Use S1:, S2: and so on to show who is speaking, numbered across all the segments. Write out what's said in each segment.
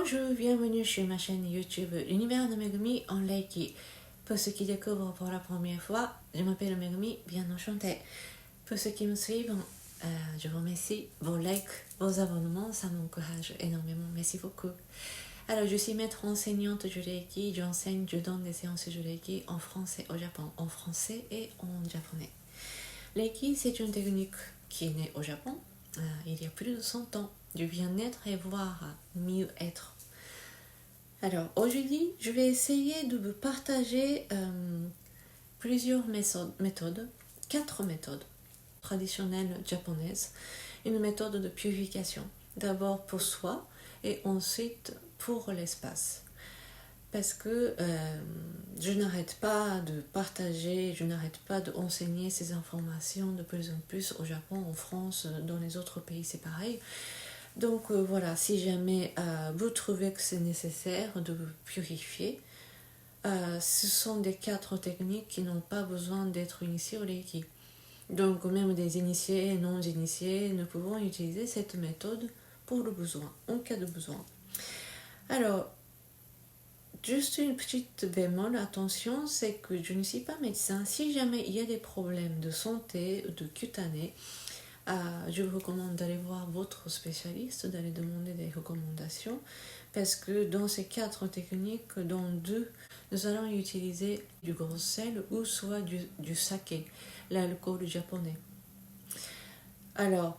S1: Bonjour, bienvenue sur ma chaîne YouTube L'univers de Megumi en Reiki. Pour ceux qui découvrent pour la première fois, je m'appelle Megumi, bien enchantée. Pour ceux qui me suivent, je vous remercie. Vos likes, vos abonnements, ça m'encourage énormément. Merci beaucoup. Alors, je suis maître enseignante du Reiki. J'enseigne, je donne des séances de Reiki en français au Japon, en français et en japonais. Reiki, c'est une technique qui est née au Japon il y a plus de 100 ans. Du bien-être et voir mieux être. Alors aujourd'hui, je vais essayer de vous partager plusieurs méthodes, 4 méthodes traditionnelles japonaises. Une méthode de purification, d'abord pour soi et ensuite pour l'espace. Parce que je n'arrête pas de partager, je n'arrête pas d'enseigner ces informations de plus en plus au Japon, en France, dans les autres pays, c'est pareil. Donc voilà, si jamais vous trouvez que c'est nécessaire de vous purifier, ce sont des 4 techniques qui n'ont pas besoin d'être initiées au Reiki. Donc même des initiés et non initiés, nous pouvons utiliser cette méthode pour le besoin, en cas de besoin. Alors, juste une petite bémol, attention, c'est que je ne suis pas médecin. Si jamais il y a des problèmes de santé, de cutanée, je vous recommande d'aller voir votre spécialiste, d'aller demander des recommandations, parce que dans ces 4 techniques, dans 2, nous allons utiliser du gros sel ou soit du saké, l'alcool japonais. Alors,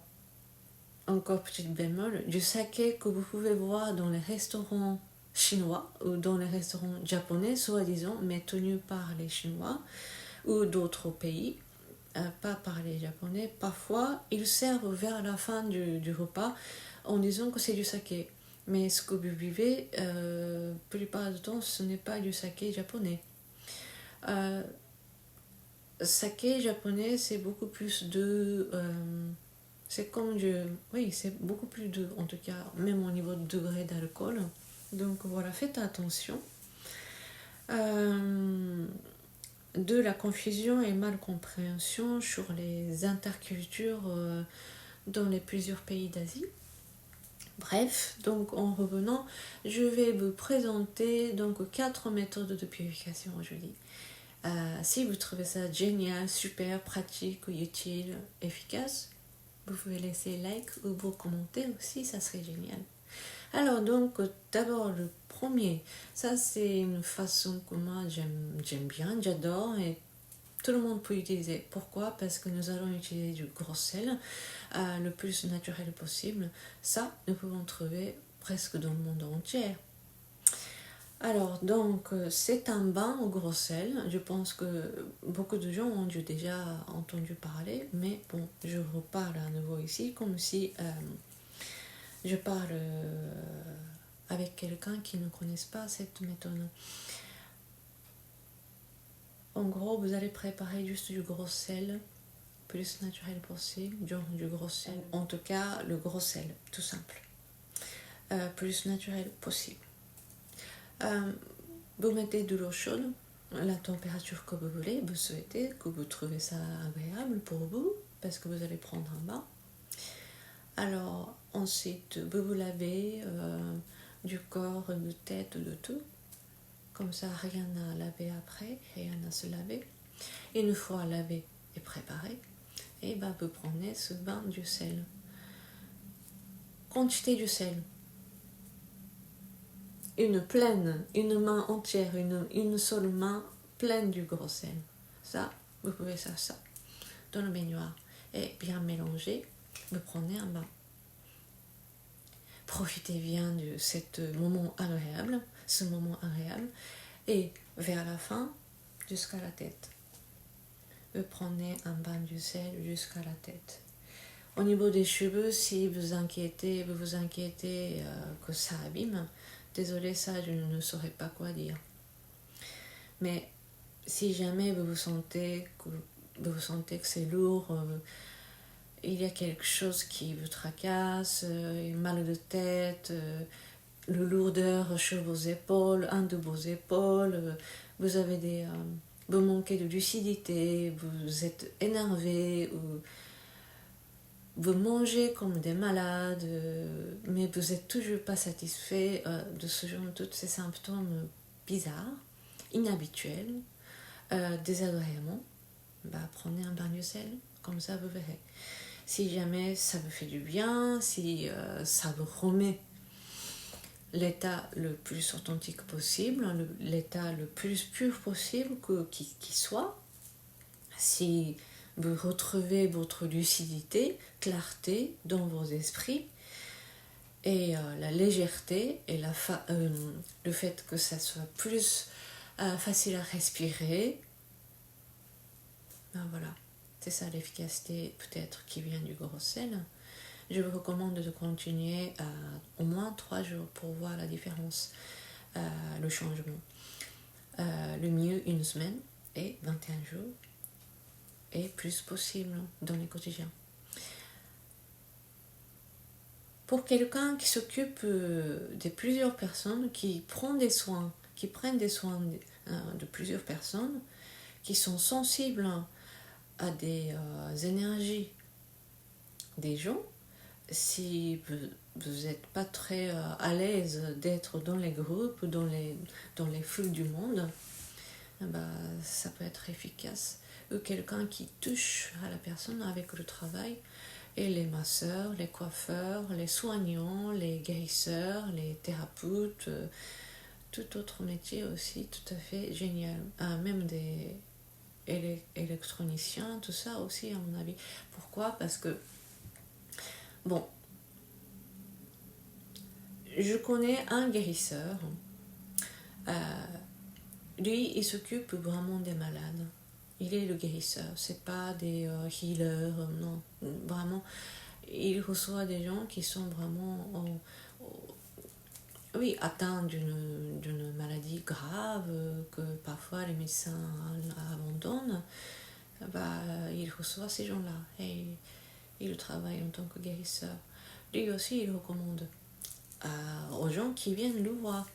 S1: encore petite bémol, du saké que vous pouvez voir dans les restaurants chinois ou dans les restaurants japonais, soi-disant, mais tenus par les Chinois ou d'autres pays, pas par les Japonais. Parfois, ils servent vers la fin du repas en disant que c'est du saké. Mais ce que vous buvez, la plupart du temps, ce n'est pas du saké japonais. Saké japonais, c'est beaucoup plus de... c'est comme oui, c'est beaucoup plus de, en tout cas, même au niveau de degré d'alcool. Donc voilà, faites attention. De la confusion et malcompréhension sur les intercultures dans les plusieurs pays d'Asie. Bref, donc en revenant, je vais vous présenter donc 4 méthodes de purification aujourd'hui. Si vous trouvez ça génial, super, pratique, utile, efficace, vous pouvez laisser like ou vous commenter aussi, ça serait génial. Alors donc, d'abord le premier, ça c'est une façon que moi j'aime bien, j'adore et tout le monde peut utiliser. Pourquoi? Parce que nous allons utiliser du gros sel le plus naturel possible. Ça, nous pouvons trouver presque dans le monde entier. Alors donc, c'est un bain au gros sel. Je pense que beaucoup de gens ont déjà entendu parler, mais bon, je reparle à nouveau ici comme si... je parle avec quelqu'un qui ne connaisse pas cette méthode. En gros, vous allez préparer juste du gros sel, plus naturel possible, du gros sel, en tout cas le gros sel, tout simple, plus naturel possible. Vous mettez de l'eau chaude, la température que vous voulez, vous souhaitez, que vous trouvez ça agréable pour vous, parce que vous allez prendre un bain. Alors, ensuite, vous lavez du corps, de tête, de tout. Comme ça, rien à laver après, rien à se laver. Une fois lavé et préparé, et vous prenez ce bain du sel. Quantité du sel. Une main entière, une seule main pleine du gros sel. Ça, vous pouvez faire ça dans le baignoire. Et bien mélanger, vous prenez un bain. Profitez bien de ce moment agréable, et vers la fin, jusqu'à la tête. Vous prenez un bain du sel jusqu'à la tête. Au niveau des cheveux, si vous vous inquiétez que ça abîme, désolé, ça je ne saurais pas quoi dire. Mais si jamais vous sentez que c'est lourd, il y a quelque chose qui vous tracasse, mal de tête, le lourdeur sur vos épaules, un de vos épaules, vous manquez de lucidité, vous êtes énervé, ou vous mangez comme des malades, mais vous n'êtes toujours pas satisfait de ce genre de tous ces symptômes bizarres, inhabituels, désagréablement, prenez un bain de sel, comme ça vous verrez. Si jamais ça vous fait du bien, si ça vous remet l'état le plus authentique possible, l'état le plus pur possible qui soit, si vous retrouvez votre lucidité, clarté dans vos esprits, et la légèreté et le fait que ça soit plus facile à respirer, voilà, c'est ça l'efficacité peut-être qui vient du gros sel. Je vous recommande de continuer au moins 3 jours pour voir la différence, le changement. Le mieux, 1 semaine et 21 jours, et plus possible dans les quotidiens. Pour quelqu'un qui s'occupe de plusieurs personnes, qui prennent des soins de plusieurs personnes, qui sont sensibles à des énergies des gens, si vous n'êtes pas très à l'aise d'être dans les groupes, dans les foules du monde, ça peut être efficace. Ou quelqu'un qui touche à la personne avec le travail, et les masseurs, les coiffeurs, les soignants, les guérisseurs, les thérapeutes, tout autre métier aussi tout à fait génial. Même des électroniciens, tout ça aussi à mon avis. Pourquoi ? Parce que, bon, je connais un guérisseur, lui il s'occupe vraiment des malades. Il est le guérisseur, c'est pas des healers, non, vraiment. Il reçoit des gens qui sont vraiment atteints d'une maladie grave, que parfois les médecins abandonnent. Il reçoit ces gens-là et il travaille en tant que guérisseur. Lui aussi, il recommande aux gens qui viennent le voir.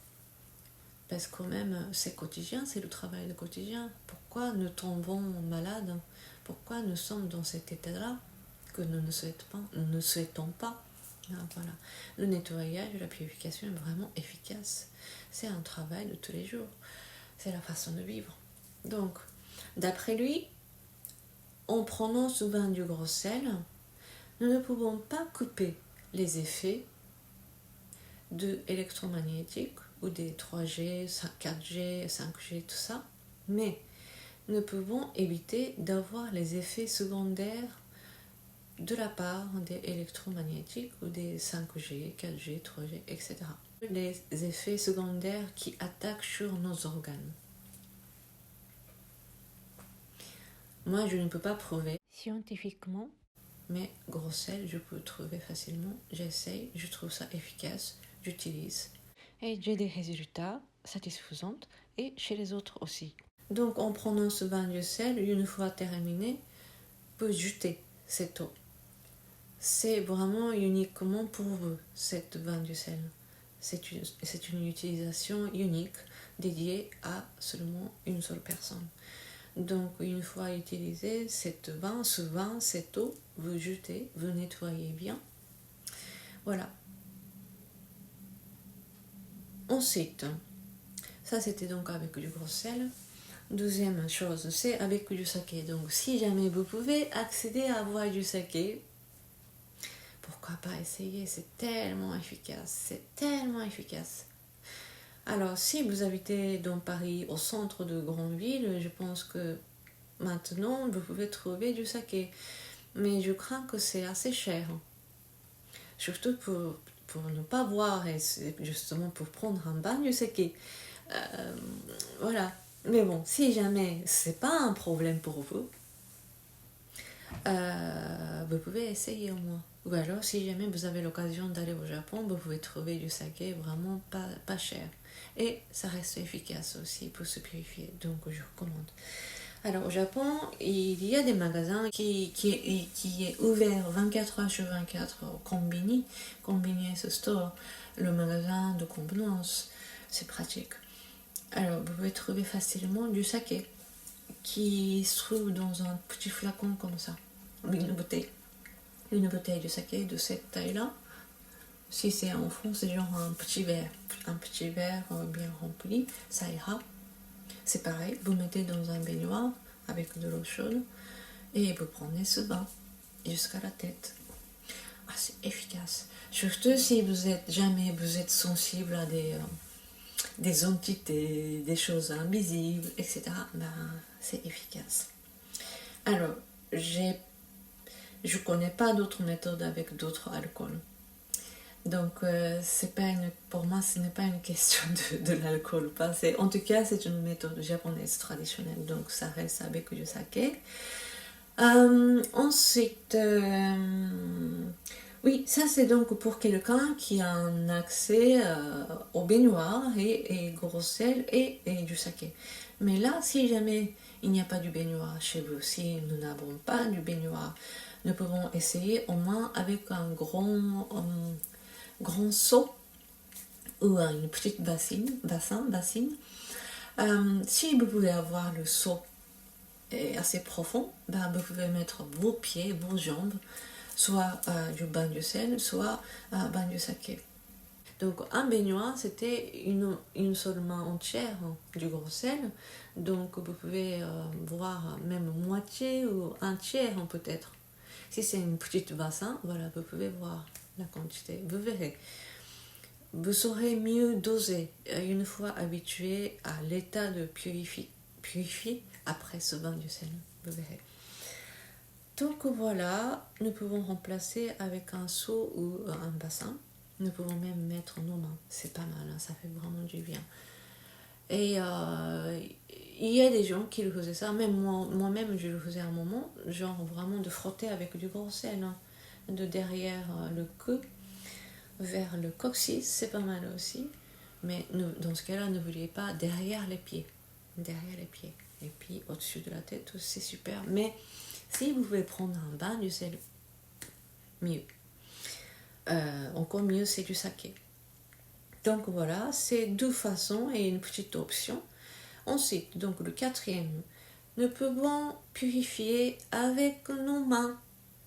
S1: Parce que quand même, c'est quotidien, c'est le travail de quotidien. Pourquoi nous tombons malades ? Pourquoi nous sommes dans cet état-là que nous ne souhaitons pas ? Voilà. Le nettoyage et la purification est vraiment efficace. C'est un travail de tous les jours. C'est la façon de vivre. Donc, d'après lui, en prenant ce bain du gros sel, nous ne pouvons pas couper les effets de électromagnétiques ou des 3G, 4G, 5G, tout ça, mais nous pouvons éviter d'avoir les effets secondaires de la part des électromagnétiques ou des 5G, 4G, 3G, etc. Les effets secondaires qui attaquent sur nos organes. Moi, je ne peux pas prouver scientifiquement, mais gros sel, je peux le trouver facilement. J'essaye, je trouve ça efficace, j'utilise. Et j'ai des résultats satisfaisants, et chez les autres aussi. Donc, en prenant ce bain de sel, une fois terminé, vous pouvez jeter cette eau. C'est vraiment uniquement pour vous, cette bain de sel. C'est une utilisation unique, dédiée à seulement une seule personne. Donc, une fois utilisé ce vin, cette eau, vous jetez, vous nettoyez bien. Voilà. Ensuite, ça c'était donc avec du gros sel. Deuxième chose, c'est avec du saké. Donc, si jamais vous pouvez accéder à avoir du saké, pourquoi pas essayer ? C'est tellement efficace. Alors, si vous habitez dans Paris, au centre de grande ville, je pense que maintenant, vous pouvez trouver du saké. Mais je crains que c'est assez cher. Surtout pour ne pas boire et justement pour prendre un bain du saké. Voilà. Mais bon, si jamais c'est pas un problème pour vous, vous pouvez essayer au moins. Ou alors, si jamais vous avez l'occasion d'aller au Japon, vous pouvez trouver du saké vraiment pas cher. Et ça reste efficace aussi pour se purifier. Donc, je recommande. Alors, au Japon, il y a des magasins qui est ouvert 24 heures sur 24 au Convenience Store, le magasin de convenance. C'est pratique. Alors, vous pouvez trouver facilement du saké qui se trouve dans un petit flacon comme ça, une bouteille. une bouteille de saké de cette taille-là. Si c'est en fond, c'est genre un petit verre bien rempli, ça ira. C'est pareil, vous mettez dans un baignoire avec de l'eau chaude et vous prenez ce bain jusqu'à la tête. Ah, c'est efficace. Surtout si vous êtes sensible à des entités, des choses invisibles, etc. Ben, c'est efficace. Alors, je connais pas d'autres méthodes avec d'autres alcools. Donc, pour moi, ce n'est pas une question de l'alcool ou pas. En tout cas, c'est une méthode japonaise traditionnelle. Donc, ça reste avec du saké. Ensuite, oui, ça c'est donc pour quelqu'un qui a un accès au baignoire et gros sel et du saké. Mais là, si jamais il n'y a pas du baignoire chez vous, si nous n'avons pas du baignoire, nous pouvons essayer au moins avec un grand seau ou une petite bassine. Si vous pouvez avoir le seau assez profond, ben vous pouvez mettre vos pieds, vos jambes, soit du bain de sel, soit bain de saké. Donc un baignoire, c'était une seule main entière du gros sel. Donc vous pouvez voir même moitié ou un tiers peut-être. Si c'est une petite bassin, voilà, vous pouvez voir la quantité. Vous verrez. Vous saurez mieux doser une fois habitué à l'état de purifié après ce bain de sel. Vous verrez. Donc voilà, nous pouvons remplacer avec un seau ou un bassin. Nous pouvons même mettre nos mains. C'est pas mal, hein, ça fait vraiment du bien. Et il y a des gens qui le faisaient ça, même moi-même je le faisais à un moment, genre vraiment de frotter avec du gros sel, hein, de derrière le queue vers le coccyx, c'est pas mal aussi. Mais dans ce cas-là, ne vouliez pas derrière les pieds. Et puis au-dessus de la tête, c'est super. Mais si vous pouvez prendre un bain du sel, mieux. Encore mieux, c'est du saké. Donc voilà, c'est deux façons et une petite option. Ensuite, donc le quatrième, nous pouvons purifier avec nos mains.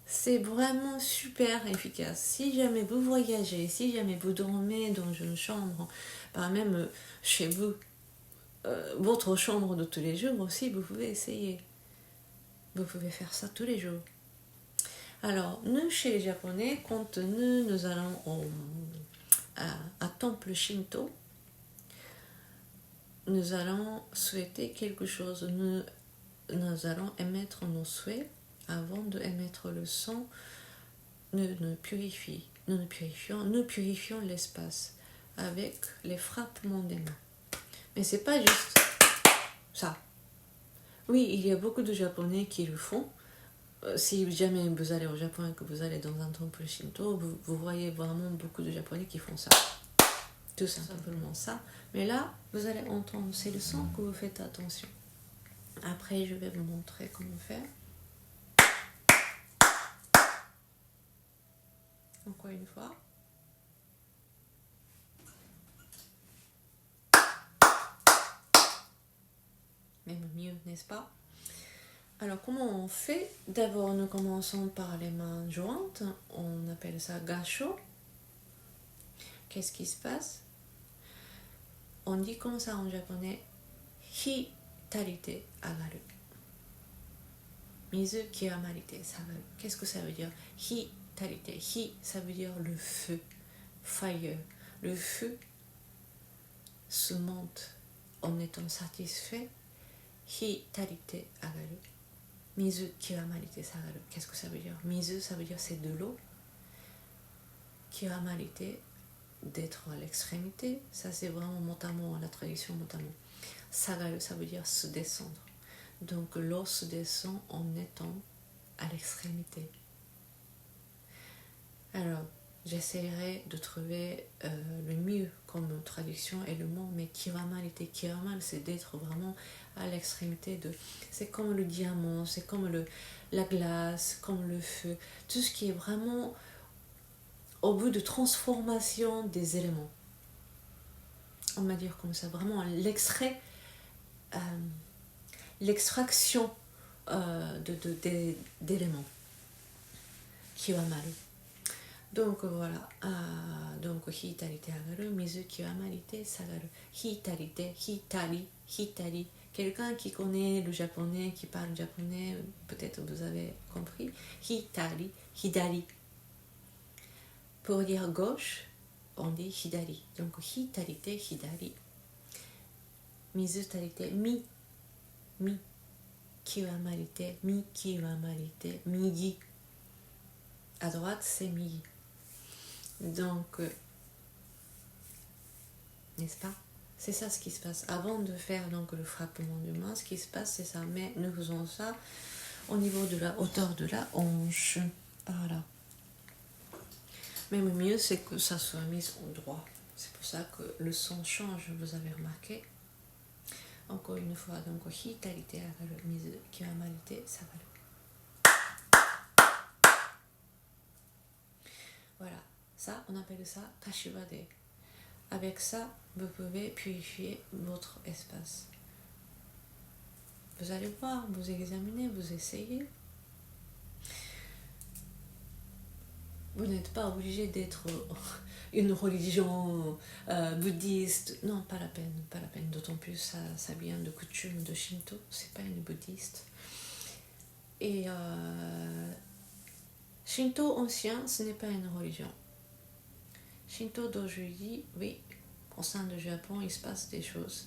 S1: C'est vraiment super efficace. Si jamais vous voyagez, si jamais vous dormez dans une chambre, même chez vous, votre chambre de tous les jours aussi, vous pouvez essayer. Vous pouvez faire ça tous les jours. Alors, nous, chez les Japonais, quand nous allons à temple Shinto, nous allons souhaiter quelque chose. Nous allons émettre nos souhaits avant d'émettre le sang. Nous purifions l'espace avec les frappements des mains. Mais c'est pas juste ça. Oui, il y a beaucoup de Japonais qui le font. Si jamais vous allez au Japon et que vous allez dans un temple Shinto, vous voyez vraiment beaucoup de Japonais qui font ça. Tout simplement ça. Mais là, vous allez entendre, c'est le son que vous faites attention. Après, je vais vous montrer comment faire. Encore une fois. Même mieux, n'est-ce pas? Alors, comment on fait? D'abord, nous commençons par les mains jointes. On appelle ça gasho. Qu'est-ce qui se passe? On dit comme ça en japonais, hi tarite agaru. Mizu kiwamarite sagaru. Qu'est-ce que ça veut dire? Hi tarite. Hi, ça veut dire le feu. Fire. Le feu se monte en étant satisfait. Hi tarite agaru. Mizu kiwamarite sagaru. Qu'est-ce que ça veut dire? Mizu, ça veut dire c'est de l'eau. Kiwamarite, d'être à l'extrémité. Ça, c'est vraiment mot à mot, la traduction mot à mot. Sagaru, ça veut dire se descendre. Donc l'eau se descend en étant à l'extrémité. Alors, j'essaierai de trouver le mieux comme traduction et le mot, mais kiwamarite, kiwamal, c'est d'être vraiment à l'extrémité de... C'est comme le diamant, c'est comme la glace, comme le feu, tout ce qui est vraiment au bout de transformation des éléments. On va dire comme ça, vraiment l'extraction d'éléments. kiwamaru. Donc voilà, donc hitarite agaru, mizu kiwamarite sagaru. Hitarite, hitari, hitari. Quelqu'un qui connaît le japonais, qui parle japonais, peut-être vous avez compris. Hitari, hidari. Pour dire gauche, on dit hidari. Donc hitarite, hidari. Mizu tarite, mi, mi. Kiwamarite, mi kiwamarite, migi. À droite, c'est migi. Donc, n'est-ce pas? C'est ça ce qui se passe. Avant de faire donc le frappement de main, ce qui se passe, c'est ça. Mais nous faisons ça au niveau de la hauteur de la hanche. Voilà. Même mieux, c'est que ça soit mis au droit. C'est pour ça que le son change, vous avez remarqué. Encore une fois, donc, hitarite agaru, mizu kiwamarite sagaru. Voilà. Ça, on appelle ça kashiwade. Avec ça, vous pouvez purifier votre espace. Vous allez voir, vous examinez, vous essayez. Vous n'êtes pas obligé d'être une religion bouddhiste. Non, pas la peine, pas la peine. D'autant plus, ça vient de coutume de Shinto. C'est pas une bouddhiste. Et Shinto ancien, ce n'est pas une religion. Shinto d'aujourd'hui, oui, au sein du Japon, il se passe des choses.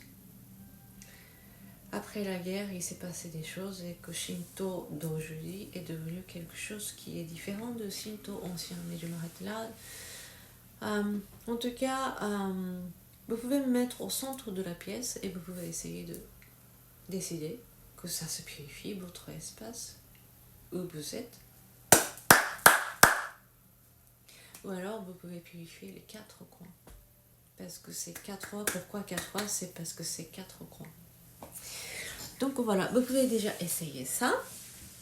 S1: Après la guerre, il s'est passé des choses et que Shinto d'aujourd'hui est devenu quelque chose qui est différent de Shinto ancien. Mais je m'arrête là. En tout cas, vous pouvez me mettre au centre de la pièce et vous pouvez essayer de décider que ça se purifie, votre espace, où vous êtes. Ou alors, vous pouvez purifier les 4 coins. Parce que c'est 4 fois. Pourquoi 4 fois? C'est parce que c'est 4 coins. Donc voilà, vous pouvez déjà essayer ça.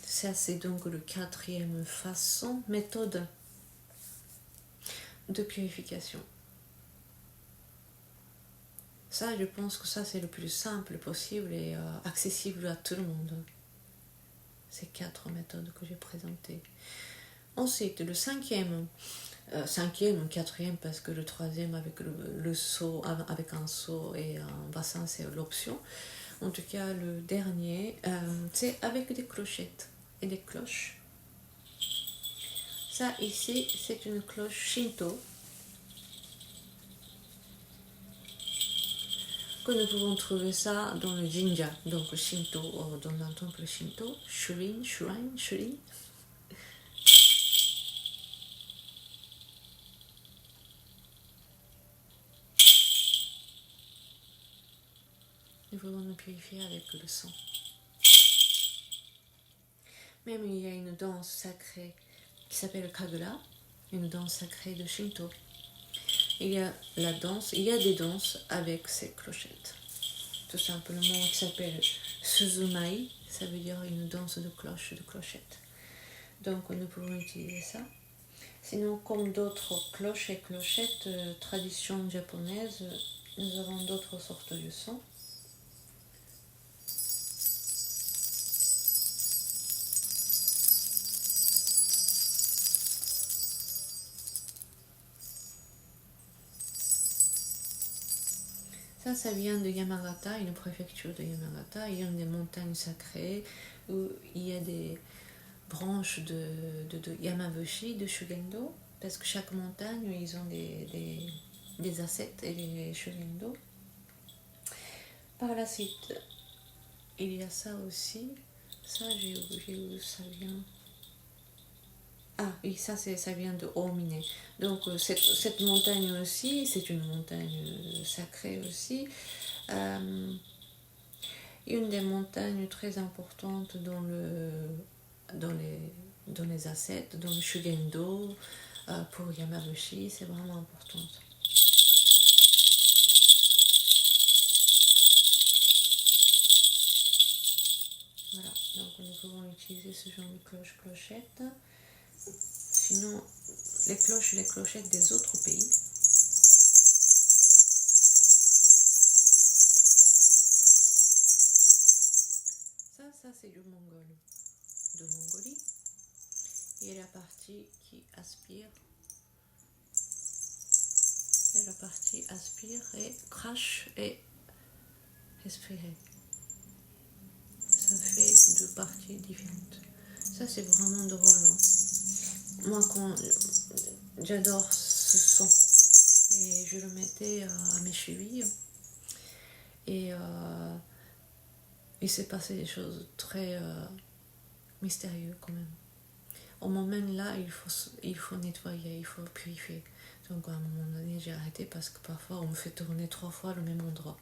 S1: Ça, c'est donc le 4e méthode de purification. Ça, je pense que ça, c'est le plus simple possible et accessible à tout le monde. Ces 4 méthodes que j'ai présentées. Ensuite, le 5e, 4e, parce que le 3e avec le seau, avec un seau et un bassin, c'est l'option. En tout cas, le dernier, c'est avec des clochettes et des cloches. Ça, ici, c'est une cloche Shinto que nous pouvons trouver ça dans le jinja, donc Shinto, dans un temple Shinto, shrine. Nous pouvons nous purifier avec le sang. Même il y a une danse sacrée qui s'appelle Kagura, une danse sacrée de Shinto. Il y a des danses avec ces clochettes. Tout simplement, qui s'appelle Suzumai, ça veut dire une danse de cloche, de clochette. Donc nous pouvons utiliser ça. Sinon, comme d'autres cloches et clochettes, tradition japonaise, nous avons d'autres sortes de sons. Ça vient de Yamagata, une préfecture de Yamagata. Il y a des montagnes sacrées où il y a des branches de Yamabushi, de Shugendo, parce que chaque montagne, ils ont des ascètes et des Shugendo. Par la suite, il y a ça aussi. Ça, j'ai oublié où ça vient. Ah oui, ça vient de Omine. Donc cette montagne aussi, c'est une montagne sacrée aussi. Une des montagnes très importantes dans les ascètes, dans le Shugendo, pour Yamabushi, c'est vraiment important. Voilà, donc nous pouvons utiliser ce genre de cloche-clochette. Sinon, les cloches et les clochettes des autres pays. Ça c'est du Mongolie. et la partie qui aspire. Et la partie aspire et crache et respirer. Ça fait deux parties différentes. Ça c'est vraiment drôle. Hein. Moi quand j'adore ce son et je le mettais à mes chevilles et il s'est passé des choses très mystérieuses quand même. Au moment là, il faut nettoyer, il faut purifier. Donc à un moment donné, j'ai arrêté parce que parfois on me fait tourner 3 fois le même endroit.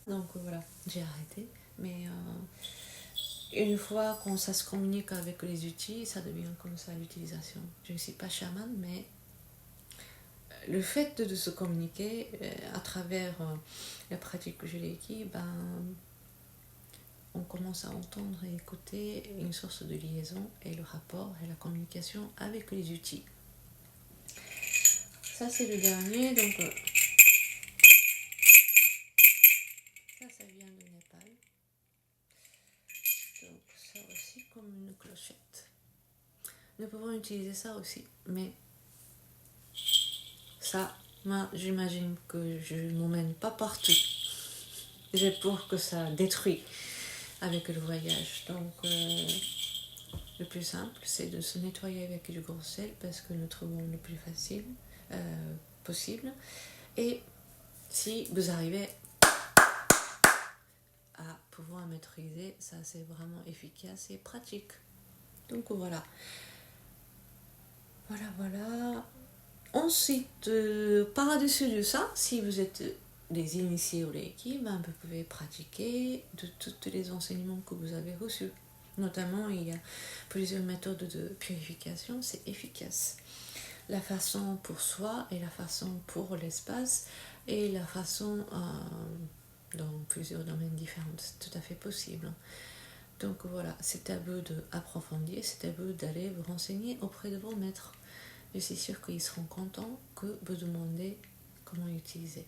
S1: Donc voilà, j'ai arrêté. Mais une fois qu'on ça se communique avec les outils, ça devient comme ça l'utilisation. Je ne suis pas chamane, mais le fait de se communiquer à travers la pratique que je l'ai acquis, on commence à entendre et écouter une source de liaison et le rapport et la communication avec les outils. Ça c'est le dernier, donc ça vient de Népal. Donc ça aussi comme une clochette. Nous pouvons utiliser ça aussi, mais ça, moi j'imagine que je ne m'emmène pas partout. J'ai peur que ça détruit avec le voyage. Donc le plus simple, c'est de se nettoyer avec du gros sel parce que nous trouvons le plus facile possible. Et si vous arrivez à pouvoir maîtriser, ça c'est vraiment efficace et pratique. Donc voilà. Voilà. Ensuite, par-dessus de ça, si vous êtes des initiés au Reiki, vous pouvez pratiquer de tous les enseignements que vous avez reçus. Notamment, il y a plusieurs méthodes de purification, c'est efficace. La façon pour soi et la façon pour l'espace et la façon dans plusieurs domaines différents, c'est tout à fait possible. Donc voilà, c'est à vous d'approfondir, c'est à vous d'aller vous renseigner auprès de vos maîtres. Je suis sûre qu'ils seront contents que vous demandez comment l'utiliser.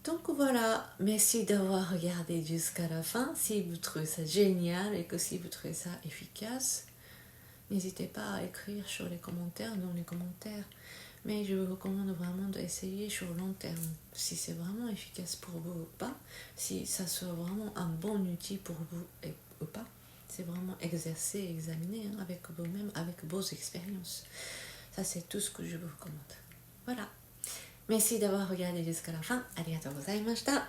S1: Donc voilà, merci d'avoir regardé jusqu'à la fin. Si vous trouvez ça génial et que si vous trouvez ça efficace, n'hésitez pas à écrire sur les commentaires, dans les commentaires. Mais je vous recommande vraiment d'essayer sur long terme, si c'est vraiment efficace pour vous ou pas, si ça soit vraiment un bon outil pour vous ou pas. C'est vraiment exercer, examiner avec vous-même, avec vos expériences. Ça, c'est tout ce que je vous recommande. Voilà. Merci d'avoir regardé jusqu'à la fin. Arigatou gozaimashita.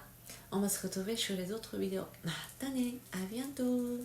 S1: On va se retrouver sur les autres vidéos. Matane, à bientôt.